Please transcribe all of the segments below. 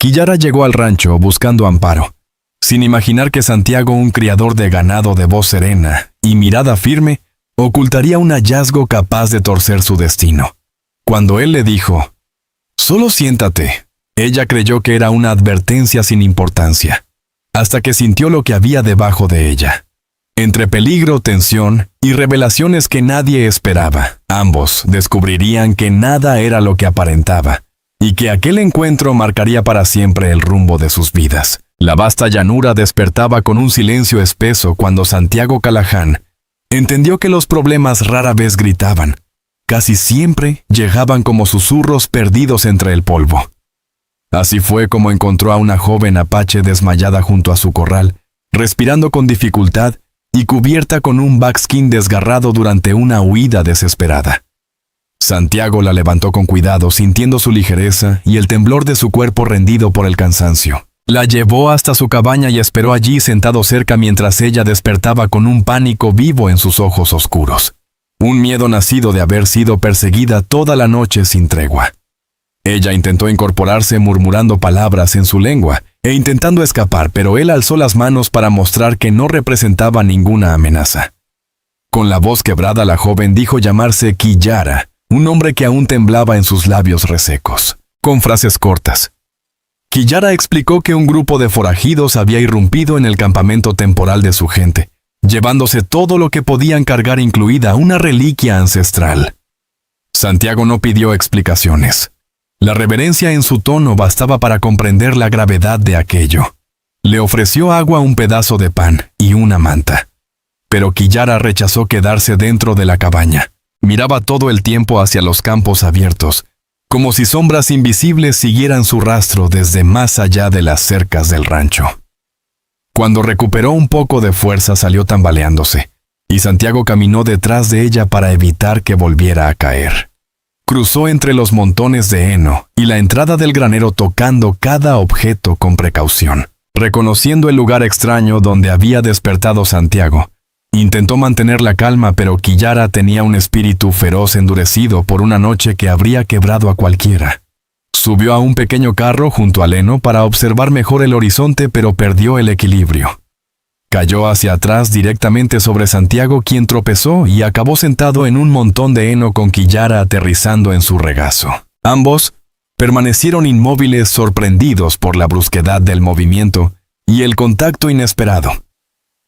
Quillara llegó al rancho buscando amparo, sin imaginar que Santiago, un criador de ganado de voz serena y mirada firme, ocultaría un hallazgo capaz de torcer su destino. Cuando él le dijo, «Solo siéntate», ella creyó que era una advertencia sin importancia, hasta que sintió lo que había debajo de ella. Entre peligro, tensión y revelaciones que nadie esperaba, ambos descubrirían que nada era lo que aparentaba, y que aquel encuentro marcaría para siempre el rumbo de sus vidas. La vasta llanura despertaba con un silencio espeso cuando Santiago Callahan entendió que los problemas rara vez gritaban. Casi siempre llegaban como susurros perdidos entre el polvo. Así fue como encontró a una joven apache desmayada junto a su corral, respirando con dificultad y cubierta con un buckskin desgarrado durante una huida desesperada. Santiago la levantó con cuidado, sintiendo su ligereza y el temblor de su cuerpo rendido por el cansancio. La llevó hasta su cabaña y esperó allí sentado cerca mientras ella despertaba con un pánico vivo en sus ojos oscuros. Un miedo nacido de haber sido perseguida toda la noche sin tregua. Ella intentó incorporarse murmurando palabras en su lengua e intentando escapar, pero él alzó las manos para mostrar que no representaba ninguna amenaza. Con la voz quebrada, la joven dijo llamarse Quillara, un nombre que aún temblaba en sus labios resecos, con frases cortas. Quillara explicó que un grupo de forajidos había irrumpido en el campamento temporal de su gente, llevándose todo lo que podían cargar, incluida una reliquia ancestral. Santiago no pidió explicaciones. La reverencia en su tono bastaba para comprender la gravedad de aquello. Le ofreció agua, un pedazo de pan y una manta. Pero Quillara rechazó quedarse dentro de la cabaña. Miraba todo el tiempo hacia los campos abiertos, como si sombras invisibles siguieran su rastro desde más allá de las cercas del rancho. Cuando recuperó un poco de fuerza, salió tambaleándose, y Santiago caminó detrás de ella para evitar que volviera a caer. Cruzó entre los montones de heno y la entrada del granero, tocando cada objeto con precaución. Reconociendo el lugar extraño donde había despertado Santiago, intentó mantener la calma, pero Quillara tenía un espíritu feroz endurecido por una noche que habría quebrado a cualquiera. Subió a un pequeño carro junto al heno para observar mejor el horizonte, pero perdió el equilibrio. Cayó hacia atrás directamente sobre Santiago, quien tropezó y acabó sentado en un montón de heno con Quillara aterrizando en su regazo. Ambos permanecieron inmóviles, sorprendidos por la brusquedad del movimiento y el contacto inesperado.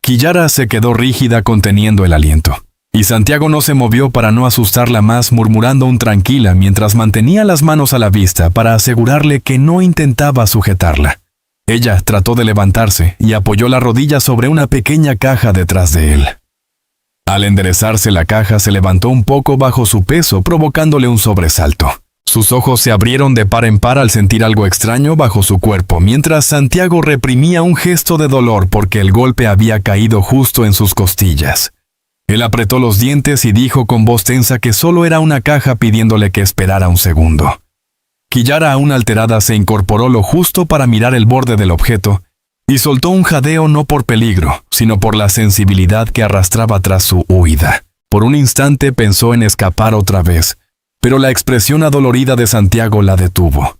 Quillara se quedó rígida, conteniendo el aliento, y Santiago no se movió para no asustarla más, murmurando un tranquila mientras mantenía las manos a la vista para asegurarle que no intentaba sujetarla. Ella trató de levantarse y apoyó la rodilla sobre una pequeña caja detrás de él. Al enderezarse, la caja se levantó un poco bajo su peso, provocándole un sobresalto. Sus ojos se abrieron de par en par al sentir algo extraño bajo su cuerpo, mientras Santiago reprimía un gesto de dolor porque el golpe había caído justo en sus costillas. Él apretó los dientes y dijo con voz tensa que solo era una caja, pidiéndole que esperara un segundo. Quillara, aún alterada, se incorporó lo justo para mirar el borde del objeto y soltó un jadeo, no por peligro, sino por la sensibilidad que arrastraba tras su huida. Por un instante pensó en escapar otra vez, pero la expresión adolorida de Santiago la detuvo.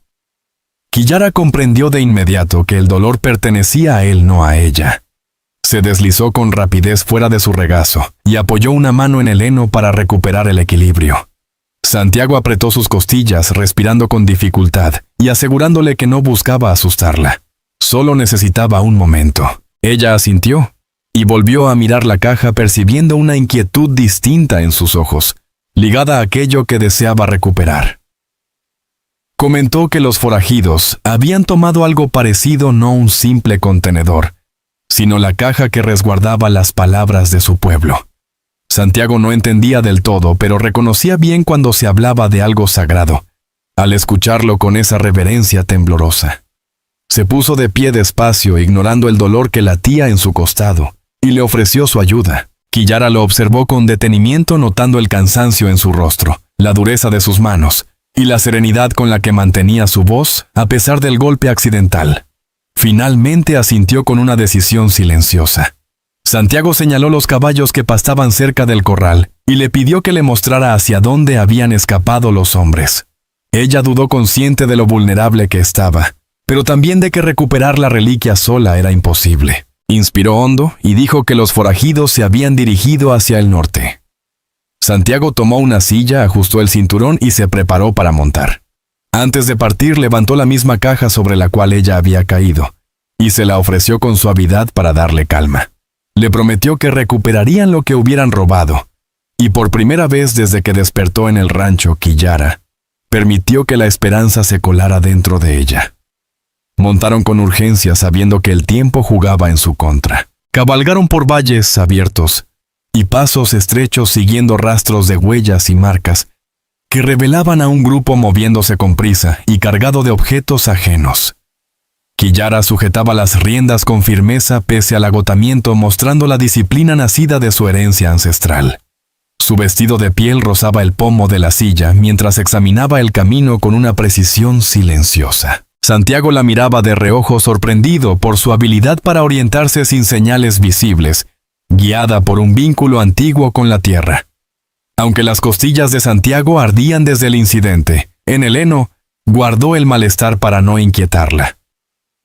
Quillara comprendió de inmediato que el dolor pertenecía a él, no a ella. Se deslizó con rapidez fuera de su regazo y apoyó una mano en el heno para recuperar el equilibrio. Santiago apretó sus costillas, respirando con dificultad y asegurándole que no buscaba asustarla. Solo necesitaba un momento. Ella asintió y volvió a mirar la caja, percibiendo una inquietud distinta en sus ojos, ligada a aquello que deseaba recuperar. Comentó que los forajidos habían tomado algo parecido, no un simple contenedor, sino la caja que resguardaba las palabras de su pueblo. Santiago no entendía del todo, pero reconocía bien cuando se hablaba de algo sagrado, al escucharlo con esa reverencia temblorosa. Se puso de pie despacio, ignorando el dolor que latía en su costado, y le ofreció su ayuda. Quillara lo observó con detenimiento, notando el cansancio en su rostro, la dureza de sus manos, y la serenidad con la que mantenía su voz, a pesar del golpe accidental. Finalmente asintió con una decisión silenciosa. Santiago señaló los caballos que pastaban cerca del corral y le pidió que le mostrara hacia dónde habían escapado los hombres. Ella dudó, consciente de lo vulnerable que estaba, pero también de que recuperar la reliquia sola era imposible. Inspiró hondo y dijo que los forajidos se habían dirigido hacia el norte. Santiago tomó una silla, ajustó el cinturón y se preparó para montar. Antes de partir, levantó la misma caja sobre la cual ella había caído, y se la ofreció con suavidad para darle calma. Le prometió que recuperarían lo que hubieran robado, y por primera vez desde que despertó en el rancho Quillara, permitió que la esperanza se colara dentro de ella. Montaron con urgencia sabiendo que el tiempo jugaba en su contra. Cabalgaron por valles abiertos y pasos estrechos siguiendo rastros de huellas y marcas que revelaban a un grupo moviéndose con prisa y cargado de objetos ajenos. Quillara sujetaba las riendas con firmeza pese al agotamiento, mostrando la disciplina nacida de su herencia ancestral. Su vestido de piel rozaba el pomo de la silla mientras examinaba el camino con una precisión silenciosa. Santiago la miraba de reojo, sorprendido por su habilidad para orientarse sin señales visibles, guiada por un vínculo antiguo con la tierra. Aunque las costillas de Santiago ardían desde el incidente, en el heno guardó el malestar para no inquietarla.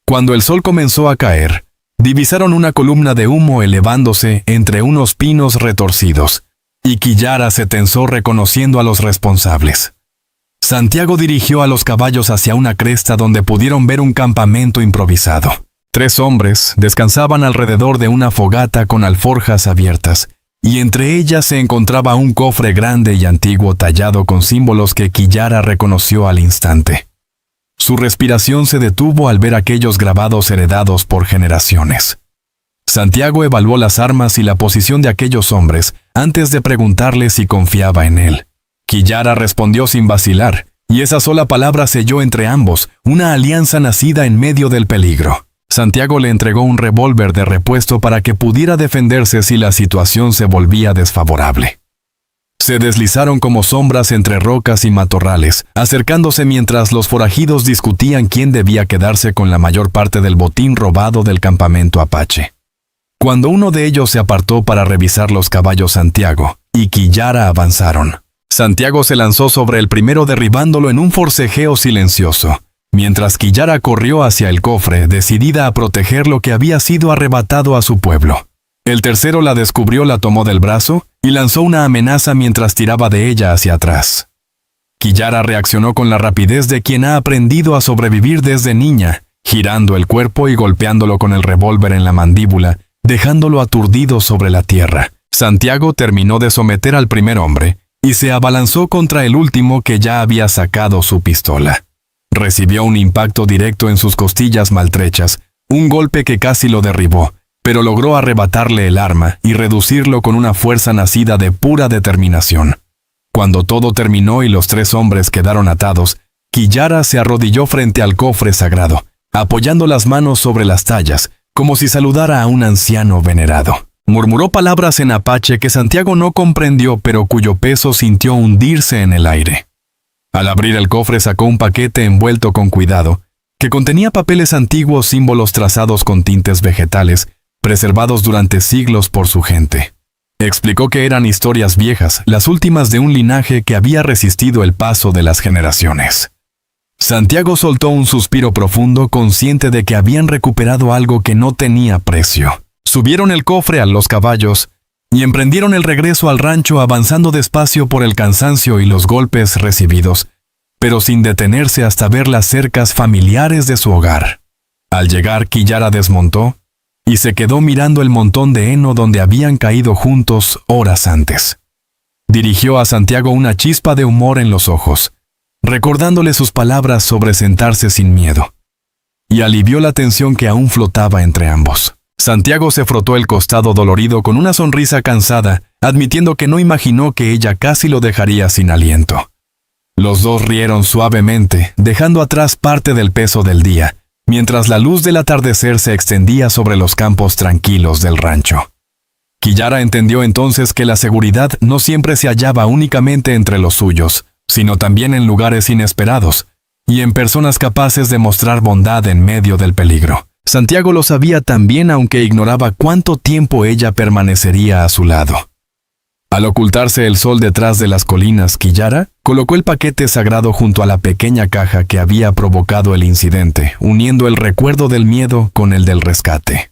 Cuando el sol comenzó a caer, divisaron una columna de humo elevándose entre unos pinos retorcidos, y Quillara se tensó reconociendo a los responsables. Santiago dirigió a los caballos hacia una cresta donde pudieron ver un campamento improvisado. 3 hombres descansaban alrededor de una fogata con alforjas abiertas, y entre ellas se encontraba un cofre grande y antiguo tallado con símbolos que Quillara reconoció al instante. Su respiración se detuvo al ver aquellos grabados heredados por generaciones. Santiago evaluó las armas y la posición de aquellos hombres antes de preguntarle si confiaba en él. Quillara respondió sin vacilar, y esa sola palabra selló entre ambos una alianza nacida en medio del peligro. Santiago le entregó un revólver de repuesto para que pudiera defenderse si la situación se volvía desfavorable. Se deslizaron como sombras entre rocas y matorrales, acercándose mientras los forajidos discutían quién debía quedarse con la mayor parte del botín robado del campamento apache. Cuando uno de ellos se apartó para revisar los caballos, Santiago y Quillara avanzaron. Santiago se lanzó sobre el primero derribándolo en un forcejeo silencioso, mientras Quillara corrió hacia el cofre, decidida a proteger lo que había sido arrebatado a su pueblo. El tercero la descubrió, la tomó del brazo y lanzó una amenaza mientras tiraba de ella hacia atrás. Quillara reaccionó con la rapidez de quien ha aprendido a sobrevivir desde niña, girando el cuerpo y golpeándolo con el revólver en la mandíbula, dejándolo aturdido sobre la tierra. Santiago terminó de someter al primer hombre y se abalanzó contra el último que ya había sacado su pistola. Recibió un impacto directo en sus costillas maltrechas, un golpe que casi lo derribó, pero logró arrebatarle el arma y reducirlo con una fuerza nacida de pura determinación. Cuando todo terminó y los 3 hombres quedaron atados, Quillara se arrodilló frente al cofre sagrado, apoyando las manos sobre las tallas, como si saludara a un anciano venerado. Murmuró palabras en apache que Santiago no comprendió, pero cuyo peso sintió hundirse en el aire. Al abrir el cofre sacó un paquete envuelto con cuidado, que contenía papeles antiguos, símbolos trazados con tintes vegetales, preservados durante siglos por su gente. Explicó que eran historias viejas, las últimas de un linaje que había resistido el paso de las generaciones. Santiago soltó un suspiro profundo, consciente de que habían recuperado algo que no tenía precio. Subieron el cofre a los caballos y emprendieron el regreso al rancho, avanzando despacio por el cansancio y los golpes recibidos, pero sin detenerse hasta ver las cercas familiares de su hogar. Al llegar, Quillara desmontó y se quedó mirando el montón de heno donde habían caído juntos horas antes. Dirigió a Santiago una chispa de humor en los ojos, recordándole sus palabras sobre sentarse sin miedo, y alivió la tensión que aún flotaba entre ambos. Santiago se frotó el costado dolorido con una sonrisa cansada, admitiendo que no imaginó que ella casi lo dejaría sin aliento. Los dos rieron suavemente, dejando atrás parte del peso del día, mientras la luz del atardecer se extendía sobre los campos tranquilos del rancho. Quillara entendió entonces que la seguridad no siempre se hallaba únicamente entre los suyos, sino también en lugares inesperados, y en personas capaces de mostrar bondad en medio del peligro. Santiago lo sabía también, aunque ignoraba cuánto tiempo ella permanecería a su lado. Al ocultarse el sol detrás de las colinas, Quillara colocó el paquete sagrado junto a la pequeña caja que había provocado el incidente, uniendo el recuerdo del miedo con el del rescate.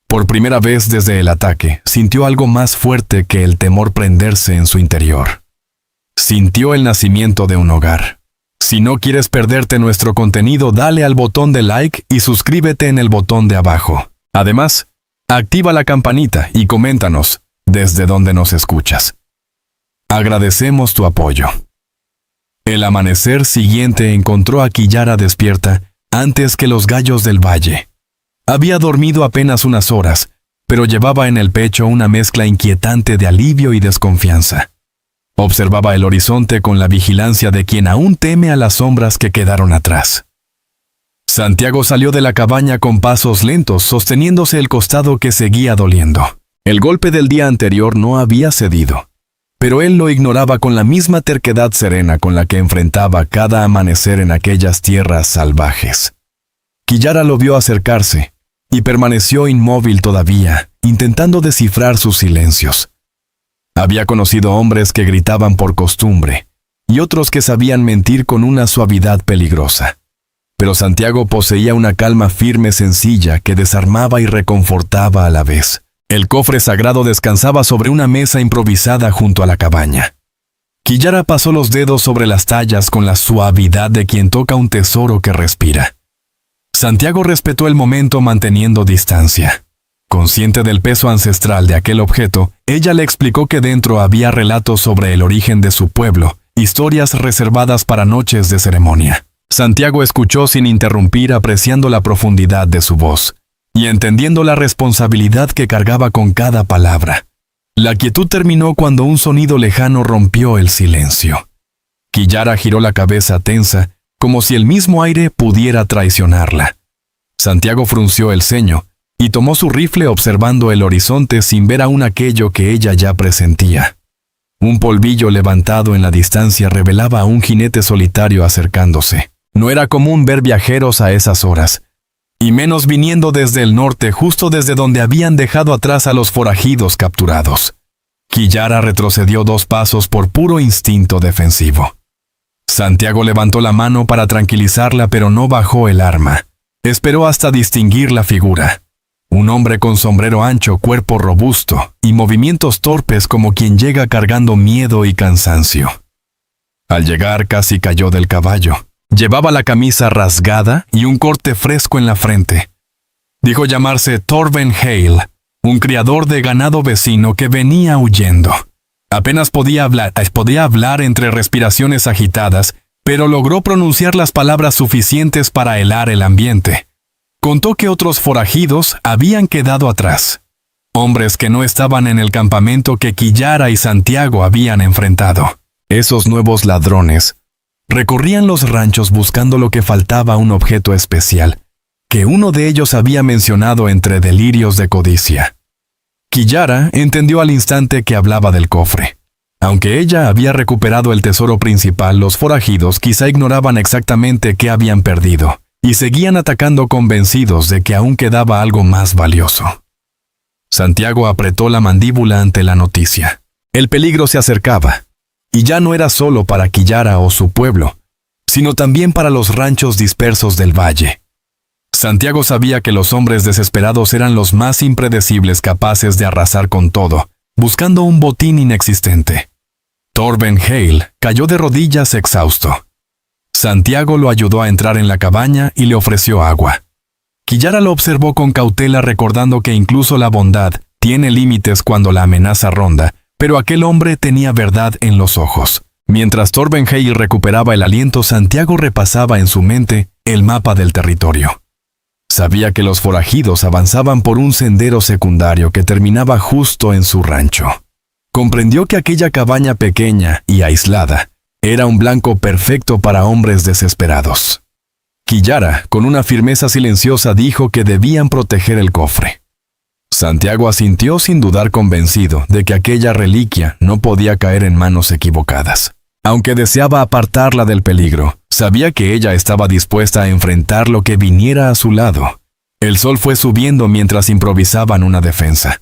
Por primera vez desde el ataque, sintió algo más fuerte que el temor prenderse en su interior. Sintió el nacimiento de un hogar. Si no quieres perderte nuestro contenido, dale al botón de like y suscríbete en el botón de abajo. Además, activa la campanita y coméntanos desde dónde nos escuchas. Agradecemos tu apoyo. El amanecer siguiente encontró a Quillara despierta antes que los gallos del valle. Había dormido apenas unas horas, pero llevaba en el pecho una mezcla inquietante de alivio y desconfianza. Observaba el horizonte con la vigilancia de quien aún teme a las sombras que quedaron atrás. Santiago salió de la cabaña con pasos lentos, sosteniéndose el costado que seguía doliendo. El golpe del día anterior no había cedido, pero él lo ignoraba con la misma terquedad serena con la que enfrentaba cada amanecer en aquellas tierras salvajes. Quillara lo vio acercarse y permaneció inmóvil todavía, intentando descifrar sus silencios. Había conocido hombres que gritaban por costumbre y otros que sabían mentir con una suavidad peligrosa. Pero Santiago poseía una calma firme sencilla que desarmaba y reconfortaba a la vez. El cofre sagrado descansaba sobre una mesa improvisada junto a la cabaña. Quillara pasó los dedos sobre las tallas con la suavidad de quien toca un tesoro que respira. Santiago respetó el momento manteniendo distancia. Consciente del peso ancestral de aquel objeto, ella le explicó que dentro había relatos sobre el origen de su pueblo, historias reservadas para noches de ceremonia. Santiago escuchó sin interrumpir, apreciando la profundidad de su voz y entendiendo la responsabilidad que cargaba con cada palabra. La quietud terminó cuando un sonido lejano rompió el silencio. Quillara giró la cabeza tensa, como si el mismo aire pudiera traicionarla. Santiago frunció el ceño y tomó su rifle observando el horizonte sin ver aún aquello que ella ya presentía. Un polvillo levantado en la distancia revelaba a un jinete solitario acercándose. No era común ver viajeros a esas horas, y menos viniendo desde el norte, justo desde donde habían dejado atrás a los forajidos capturados. Quillara retrocedió 2 pasos por puro instinto defensivo. Santiago levantó la mano para tranquilizarla, pero no bajó el arma. Esperó hasta distinguir la figura. Un hombre con sombrero ancho, cuerpo robusto y movimientos torpes como quien llega cargando miedo y cansancio. Al llegar casi cayó del caballo. Llevaba la camisa rasgada y un corte fresco en la frente. Dijo llamarse Torben Hale, un criador de ganado vecino que venía huyendo. Apenas podía hablar entre respiraciones agitadas, pero logró pronunciar las palabras suficientes para helar el ambiente. Contó que otros forajidos habían quedado atrás. Hombres que no estaban en el campamento que Quillara y Santiago habían enfrentado. Esos nuevos ladrones recorrían los ranchos buscando lo que faltaba, un objeto especial, que uno de ellos había mencionado entre delirios de codicia. Quillara entendió al instante que hablaba del cofre. Aunque ella había recuperado el tesoro principal, los forajidos quizá ignoraban exactamente qué habían perdido, y seguían atacando convencidos de que aún quedaba algo más valioso. Santiago apretó la mandíbula ante la noticia. El peligro se acercaba. Y ya no era solo para Quillara o su pueblo, sino también para los ranchos dispersos del valle. Santiago sabía que los hombres desesperados eran los más impredecibles, capaces de arrasar con todo, buscando un botín inexistente. Torben Hale cayó de rodillas exhausto. Santiago lo ayudó a entrar en la cabaña y le ofreció agua. Quillara lo observó con cautela, recordando que incluso la bondad tiene límites cuando la amenaza ronda, pero aquel hombre tenía verdad en los ojos. Mientras Torben Hale recuperaba el aliento, Santiago repasaba en su mente el mapa del territorio. Sabía que los forajidos avanzaban por un sendero secundario que terminaba justo en su rancho. Comprendió que aquella cabaña pequeña y aislada era un blanco perfecto para hombres desesperados. Quillara, con una firmeza silenciosa, dijo que debían proteger el cofre. Santiago asintió sin dudar, convencido de que aquella reliquia no podía caer en manos equivocadas. Aunque deseaba apartarla del peligro, sabía que ella estaba dispuesta a enfrentar lo que viniera a su lado. El sol fue subiendo mientras improvisaban una defensa.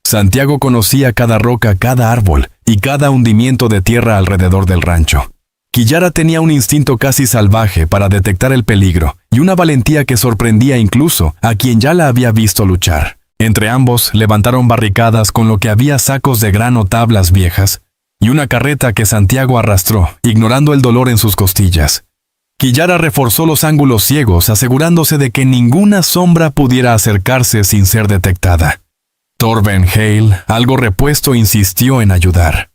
Santiago conocía cada roca, cada árbol y cada hundimiento de tierra alrededor del rancho. Quillara tenía un instinto casi salvaje para detectar el peligro y una valentía que sorprendía incluso a quien ya la había visto luchar. Entre ambos levantaron barricadas con lo que había sacos de grano, tablas viejas y una carreta que Santiago arrastró, ignorando el dolor en sus costillas. Quillara reforzó los ángulos ciegos, asegurándose de que ninguna sombra pudiera acercarse sin ser detectada. Torben Hale, algo repuesto, insistió en ayudar.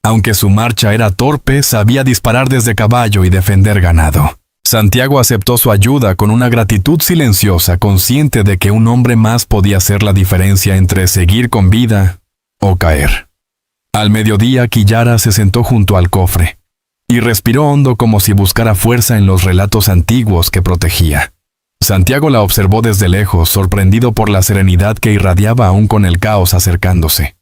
Aunque su marcha era torpe, sabía disparar desde caballo y defender ganado. Santiago aceptó su ayuda con una gratitud silenciosa, consciente de que un hombre más podía hacer la diferencia entre seguir con vida o caer. Al mediodía, Quillara se sentó junto al cofre y respiró hondo como si buscara fuerza en los relatos antiguos que protegía. Santiago la observó desde lejos, sorprendido por la serenidad que irradiaba aún con el caos acercándose.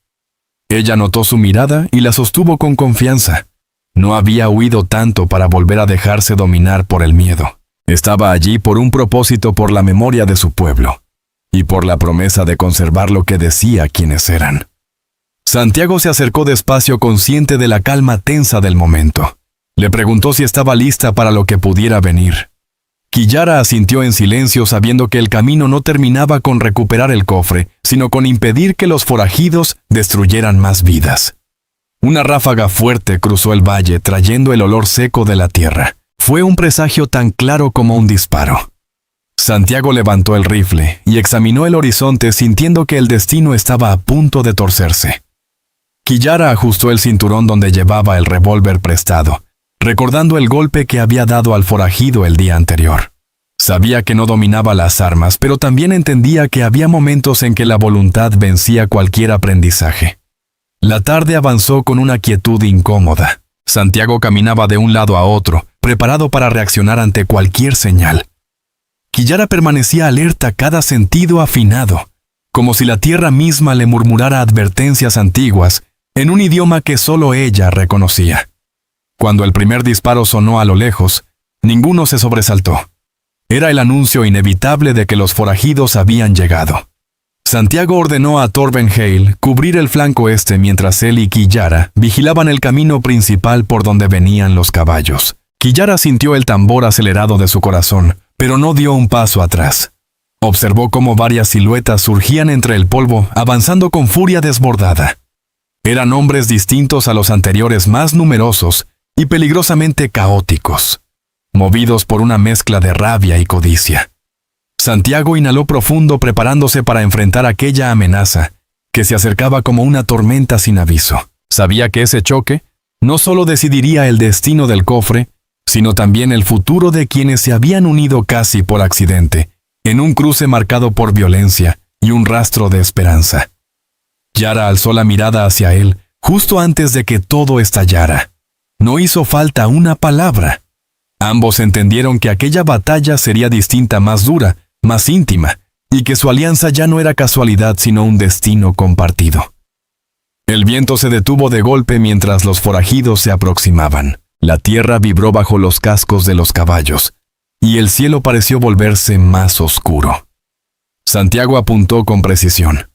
Ella notó su mirada y la sostuvo con confianza. No había huido tanto para volver a dejarse dominar por el miedo. Estaba allí por un propósito, por la memoria de su pueblo y por la promesa de conservar lo que decía quienes eran. Santiago se acercó despacio, consciente de la calma tensa del momento. Le preguntó si estaba lista para lo que pudiera venir. Quillara asintió en silencio, sabiendo que el camino no terminaba con recuperar el cofre, sino con impedir que los forajidos destruyeran más vidas. Una ráfaga fuerte cruzó el valle, trayendo el olor seco de la tierra. Fue un presagio tan claro como un disparo. Santiago levantó el rifle y examinó el horizonte, sintiendo que el destino estaba a punto de torcerse. Quillara ajustó el cinturón donde llevaba el revólver prestado, recordando el golpe que había dado al forajido el día anterior. Sabía que no dominaba las armas, pero también entendía que había momentos en que la voluntad vencía cualquier aprendizaje. La tarde avanzó con una quietud incómoda. Santiago caminaba de un lado a otro, preparado para reaccionar ante cualquier señal. Quillara permanecía alerta, cada sentido afinado, como si la tierra misma le murmurara advertencias antiguas en un idioma que solo ella reconocía. Cuando el primer disparo sonó a lo lejos, ninguno se sobresaltó. Era el anuncio inevitable de que los forajidos habían llegado. Santiago ordenó a Torben Hale cubrir el flanco este mientras él y Quillara vigilaban el camino principal por donde venían los caballos. Quillara sintió el tambor acelerado de su corazón, pero no dio un paso atrás. Observó cómo varias siluetas surgían entre el polvo, avanzando con furia desbordada. Eran hombres distintos a los anteriores, más numerosos y peligrosamente caóticos, movidos por una mezcla de rabia y codicia. Santiago inhaló profundo, preparándose para enfrentar aquella amenaza que se acercaba como una tormenta sin aviso. Sabía que ese choque no solo decidiría el destino del cofre, sino también el futuro de quienes se habían unido casi por accidente, en un cruce marcado por violencia y un rastro de esperanza. Yara alzó la mirada hacia él justo antes de que todo estallara. No hizo falta una palabra. Ambos entendieron que aquella batalla sería distinta, más dura, más íntima, y que su alianza ya no era casualidad sino un destino compartido. El viento se detuvo de golpe mientras los forajidos se aproximaban. La tierra vibró bajo los cascos de los caballos, y el cielo pareció volverse más oscuro. Santiago apuntó con precisión.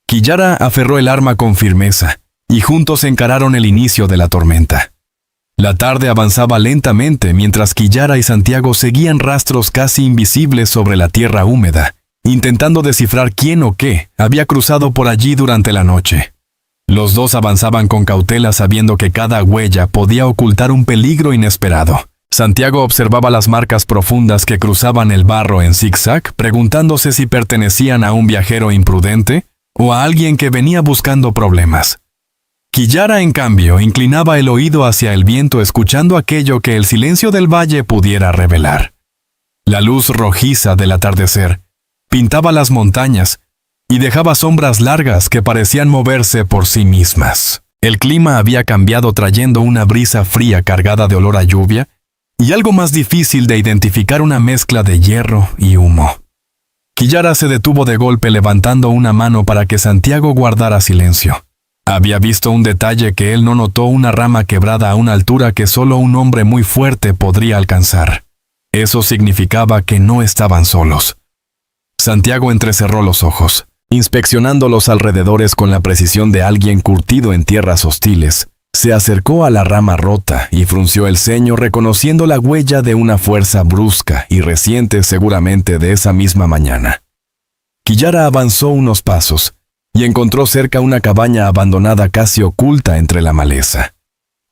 Quillara aferró el arma con firmeza, y juntos encararon el inicio de la tormenta. La tarde avanzaba lentamente mientras Quillara y Santiago seguían rastros casi invisibles sobre la tierra húmeda, intentando descifrar quién o qué había cruzado por allí durante la noche. Los dos avanzaban con cautela, sabiendo que cada huella podía ocultar un peligro inesperado. Santiago observaba las marcas profundas que cruzaban el barro en zigzag, preguntándose si pertenecían a un viajero imprudente o a alguien que venía buscando problemas. Quillara, en cambio, inclinaba el oído hacia el viento, escuchando aquello que el silencio del valle pudiera revelar. La luz rojiza del atardecer pintaba las montañas y dejaba sombras largas que parecían moverse por sí mismas. El clima había cambiado, trayendo una brisa fría cargada de olor a lluvia y algo más difícil de identificar, una mezcla de hierro y humo. Quillara se detuvo de golpe, levantando una mano para que Santiago guardara silencio. Había visto un detalle que él no notó: una rama quebrada a una altura que solo un hombre muy fuerte podría alcanzar. Eso significaba que no estaban solos. Santiago entrecerró los ojos. Inspeccionando los alrededores con la precisión de alguien curtido en tierras hostiles, se acercó a la rama rota y frunció el ceño reconociendo la huella de una fuerza brusca y reciente seguramente de esa misma mañana. Quillara avanzó unos pasos y encontró cerca una cabaña abandonada casi oculta entre la maleza.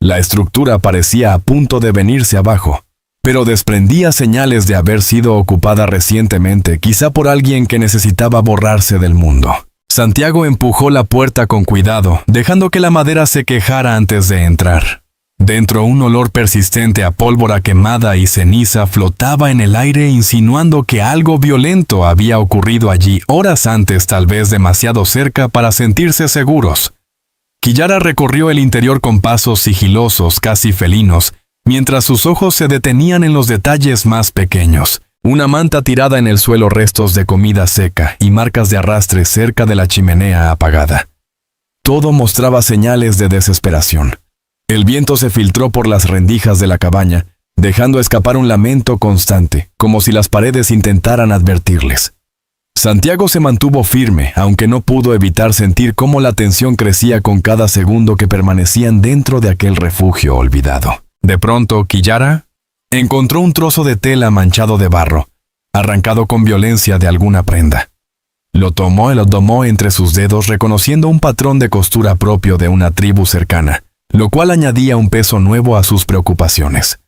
La estructura parecía a punto de venirse abajo, pero desprendía señales de haber sido ocupada recientemente, quizá por alguien que necesitaba borrarse del mundo. Santiago empujó la puerta con cuidado, dejando que la madera se quejara antes de entrar. Dentro, un olor persistente a pólvora quemada y ceniza flotaba en el aire, insinuando que algo violento había ocurrido allí horas antes, tal vez demasiado cerca para sentirse seguros. Quillara recorrió el interior con pasos sigilosos, casi felinos, mientras sus ojos se detenían en los detalles más pequeños. Una manta tirada en el suelo, restos de comida seca y marcas de arrastre cerca de la chimenea apagada. Todo mostraba señales de desesperación. El viento se filtró por las rendijas de la cabaña, dejando escapar un lamento constante, como si las paredes intentaran advertirles. Santiago se mantuvo firme, aunque no pudo evitar sentir cómo la tensión crecía con cada segundo que permanecían dentro de aquel refugio olvidado. De pronto, Quillara encontró un trozo de tela manchado de barro, arrancado con violencia de alguna prenda. Lo tomó y lo domó entre sus dedos, reconociendo un patrón de costura propio de una tribu cercana, lo cual añadía un peso nuevo a sus preocupaciones.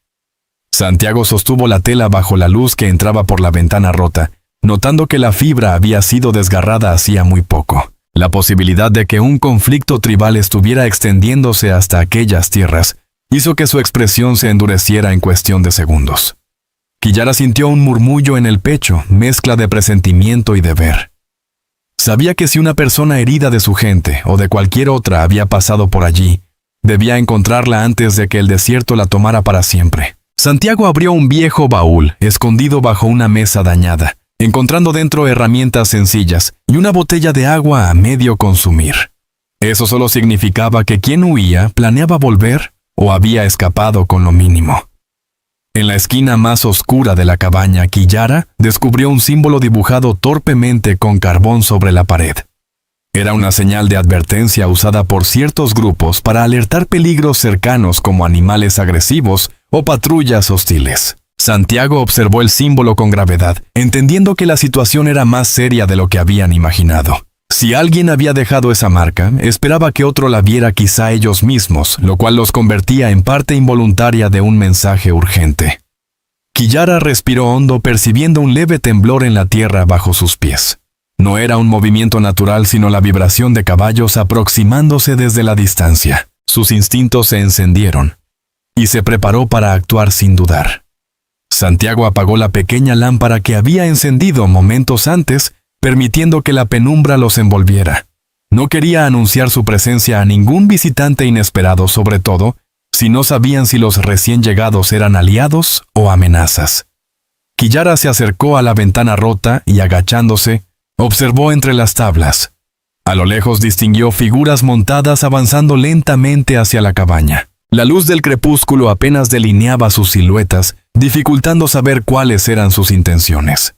Santiago sostuvo la tela bajo la luz que entraba por la ventana rota, notando que la fibra había sido desgarrada hacía muy poco. La posibilidad de que un conflicto tribal estuviera extendiéndose hasta aquellas tierras hizo que su expresión se endureciera en cuestión de segundos. Quillara sintió un murmullo en el pecho, mezcla de presentimiento y deber. Sabía que si una persona herida de su gente o de cualquier otra había pasado por allí, debía encontrarla antes de que el desierto la tomara para siempre. Santiago abrió un viejo baúl, escondido bajo una mesa dañada, encontrando dentro herramientas sencillas y una botella de agua a medio consumir. Eso solo significaba que quien huía planeaba volver o había escapado con lo mínimo. En la esquina más oscura de la cabaña, Quillara descubrió un símbolo dibujado torpemente con carbón sobre la pared. Era una señal de advertencia usada por ciertos grupos para alertar peligros cercanos como animales agresivos o patrullas hostiles. Santiago observó el símbolo con gravedad, entendiendo que la situación era más seria de lo que habían imaginado. Si alguien había dejado esa marca, esperaba que otro la viera, quizá ellos mismos, lo cual los convertía en parte involuntaria de un mensaje urgente. Quillara respiró hondo, percibiendo un leve temblor en la tierra bajo sus pies. No era un movimiento natural, sino la vibración de caballos aproximándose desde la distancia. Sus instintos se encendieron, y se preparó para actuar sin dudar. Santiago apagó la pequeña lámpara que había encendido momentos antes, permitiendo que la penumbra los envolviera. No quería anunciar su presencia a ningún visitante inesperado, sobre todo si no sabían si los recién llegados eran aliados o amenazas. Quillara se acercó a la ventana rota y, agachándose, observó entre las tablas. A lo lejos distinguió figuras montadas avanzando lentamente hacia la cabaña. La luz del crepúsculo apenas delineaba sus siluetas, dificultando saber cuáles eran sus intenciones.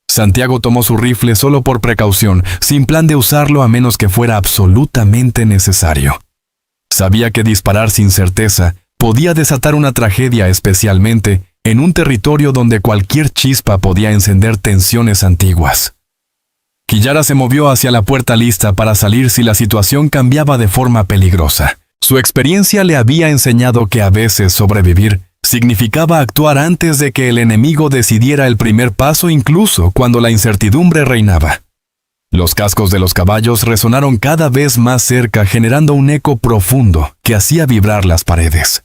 Santiago tomó su rifle solo por precaución, sin plan de usarlo a menos que fuera absolutamente necesario. Sabía que disparar sin certeza podía desatar una tragedia, especialmente en un territorio donde cualquier chispa podía encender tensiones antiguas. Quillara se movió hacia la puerta, lista para salir si la situación cambiaba de forma peligrosa. Su experiencia le había enseñado que a veces sobrevivir significaba actuar antes de que el enemigo decidiera el primer paso, incluso cuando la incertidumbre reinaba. Los cascos de los caballos resonaron cada vez más cerca, generando un eco profundo que hacía vibrar las paredes.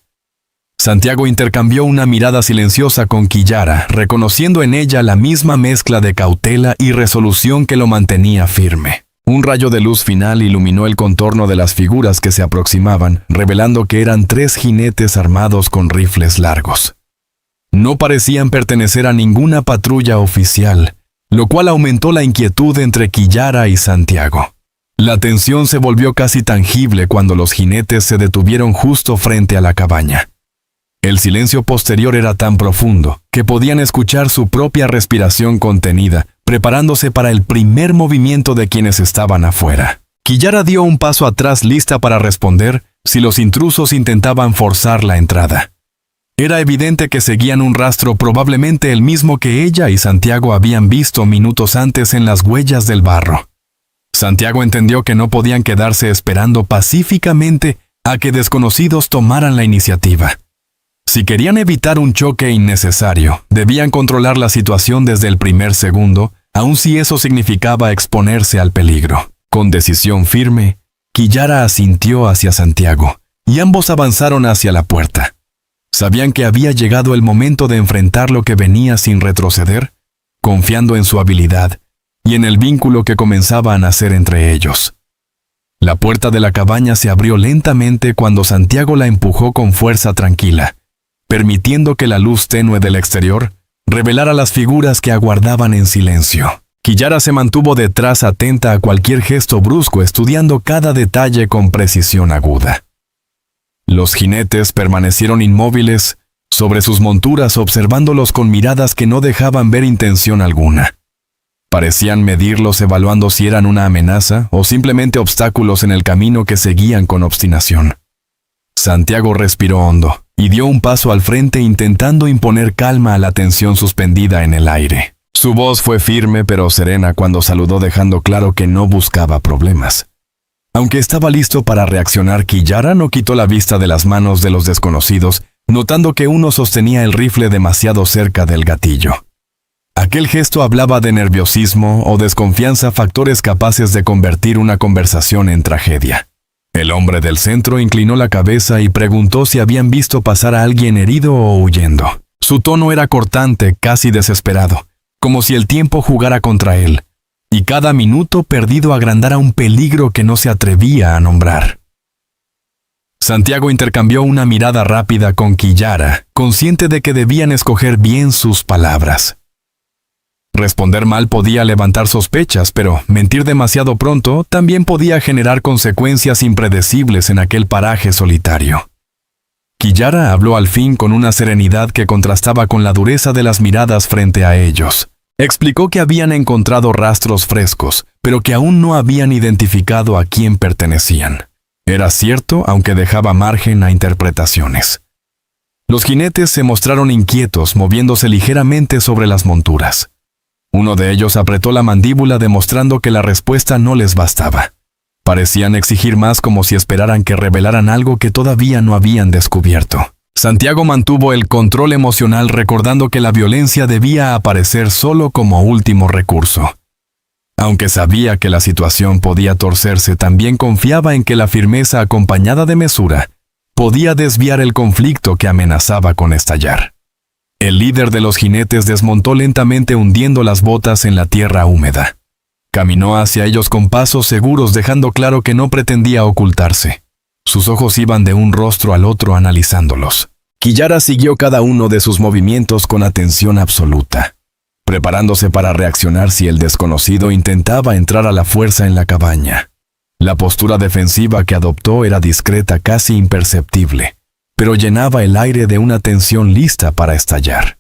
Santiago intercambió una mirada silenciosa con Quillara, reconociendo en ella la misma mezcla de cautela y resolución que lo mantenía firme. Un rayo de luz final iluminó el contorno de las figuras que se aproximaban, revelando que eran 3 jinetes armados con rifles largos. No parecían pertenecer a ninguna patrulla oficial, lo cual aumentó la inquietud entre Quillara y Santiago. La tensión se volvió casi tangible cuando los jinetes se detuvieron justo frente a la cabaña. El silencio posterior era tan profundo que podían escuchar su propia respiración contenida, preparándose para el primer movimiento de quienes estaban afuera. Killara dio un paso atrás lista para responder si los intrusos intentaban forzar la entrada. Era evidente que seguían un rastro probablemente el mismo que ella y Santiago habían visto minutos antes en las huellas del barro. Santiago entendió que no podían quedarse esperando pacíficamente a que desconocidos tomaran la iniciativa. Si querían evitar un choque innecesario, debían controlar la situación desde el primer segundo, aun si eso significaba exponerse al peligro. Con decisión firme, Killara asintió hacia Santiago, y ambos avanzaron hacia la puerta. Sabían que había llegado el momento de enfrentar lo que venía sin retroceder, confiando en su habilidad y en el vínculo que comenzaba a nacer entre ellos. La puerta de la cabaña se abrió lentamente cuando Santiago la empujó con fuerza tranquila, permitiendo que la luz tenue del exterior revelara las figuras que aguardaban en silencio. Killara se mantuvo detrás atenta a cualquier gesto brusco, estudiando cada detalle con precisión aguda. Los jinetes permanecieron inmóviles sobre sus monturas, observándolos con miradas que no dejaban ver intención alguna. Parecían medirlos evaluando si eran una amenaza o simplemente obstáculos en el camino que seguían con obstinación. Santiago respiró hondo y dio un paso al frente intentando imponer calma a la tensión suspendida en el aire. Su voz fue firme pero serena cuando saludó, dejando claro que no buscaba problemas. Aunque estaba listo para reaccionar, Killara no quitó la vista de las manos de los desconocidos, notando que uno sostenía el rifle demasiado cerca del gatillo. Aquel gesto hablaba de nerviosismo o desconfianza, factores capaces de convertir una conversación en tragedia. El hombre del centro inclinó la cabeza y preguntó si habían visto pasar a alguien herido o huyendo. Su tono era cortante, casi desesperado, como si el tiempo jugara contra él, y cada minuto perdido agrandara un peligro que no se atrevía a nombrar. Santiago intercambió una mirada rápida con Killara, consciente de que debían escoger bien sus palabras. Responder mal podía levantar sospechas, pero mentir demasiado pronto también podía generar consecuencias impredecibles en aquel paraje solitario. Killara habló al fin con una serenidad que contrastaba con la dureza de las miradas frente a ellos. Explicó que habían encontrado rastros frescos, pero que aún no habían identificado a quién pertenecían. Era cierto, aunque dejaba margen a interpretaciones. Los jinetes se mostraron inquietos, moviéndose ligeramente sobre las monturas. Uno de ellos apretó la mandíbula, demostrando que la respuesta no les bastaba. Parecían exigir más, como si esperaran que revelaran algo que todavía no habían descubierto. Santiago mantuvo el control emocional, recordando que la violencia debía aparecer solo como último recurso. Aunque sabía que la situación podía torcerse, también confiaba en que la firmeza acompañada de mesura podía desviar el conflicto que amenazaba con estallar. El líder de los jinetes desmontó lentamente, hundiendo las botas en la tierra húmeda. Caminó hacia ellos con pasos seguros, dejando claro que no pretendía ocultarse. Sus ojos iban de un rostro al otro analizándolos. Killara siguió cada uno de sus movimientos con atención absoluta, preparándose para reaccionar si el desconocido intentaba entrar a la fuerza en la cabaña. La postura defensiva que adoptó era discreta, casi imperceptible, pero llenaba el aire de una tensión lista para estallar.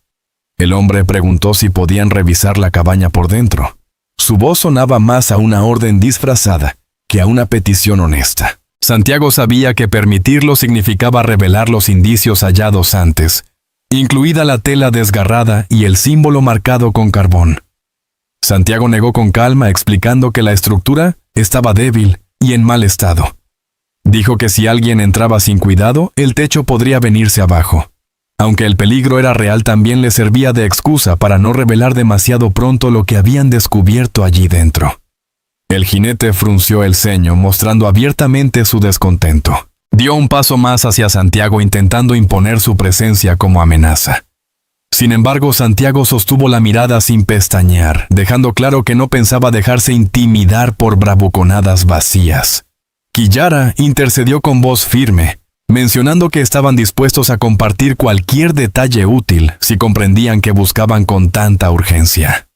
El hombre preguntó si podían revisar la cabaña por dentro. Su voz sonaba más a una orden disfrazada que a una petición honesta. Santiago sabía que permitirlo significaba revelar los indicios hallados antes, incluida la tela desgarrada y el símbolo marcado con carbón. Santiago negó con calma, explicando que la estructura estaba débil y en mal estado. Dijo que si alguien entraba sin cuidado, el techo podría venirse abajo. Aunque el peligro era real, también le servía de excusa para no revelar demasiado pronto lo que habían descubierto allí dentro. El jinete frunció el ceño, mostrando abiertamente su descontento. Dio un paso más hacia Santiago, intentando imponer su presencia como amenaza. Sin embargo, Santiago sostuvo la mirada sin pestañear, dejando claro que no pensaba dejarse intimidar por bravuconadas vacías. Killara intercedió con voz firme, mencionando que estaban dispuestos a compartir cualquier detalle útil si comprendían que buscaban con tanta urgencia.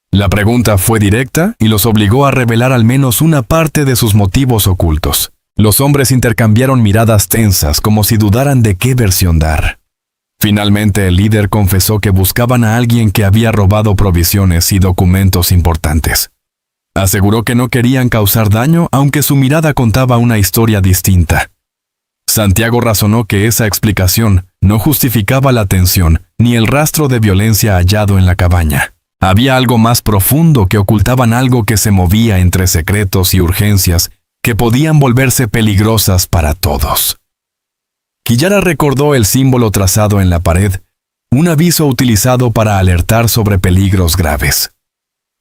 La pregunta fue directa y los obligó a revelar al menos una parte de sus motivos ocultos. Los hombres intercambiaron miradas tensas, como si dudaran de qué versión dar. Finalmente el líder confesó que buscaban a alguien que había robado provisiones y documentos importantes. Aseguró que no querían causar daño, aunque su mirada contaba una historia distinta. Santiago razonó que esa explicación no justificaba la tensión ni el rastro de violencia hallado en la cabaña. Había algo más profundo, que ocultaban algo que se movía entre secretos y urgencias que podían volverse peligrosas para todos. Quillara recordó el símbolo trazado en la pared, un aviso utilizado para alertar sobre peligros graves.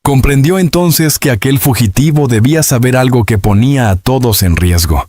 Comprendió entonces que aquel fugitivo debía saber algo que ponía a todos en riesgo.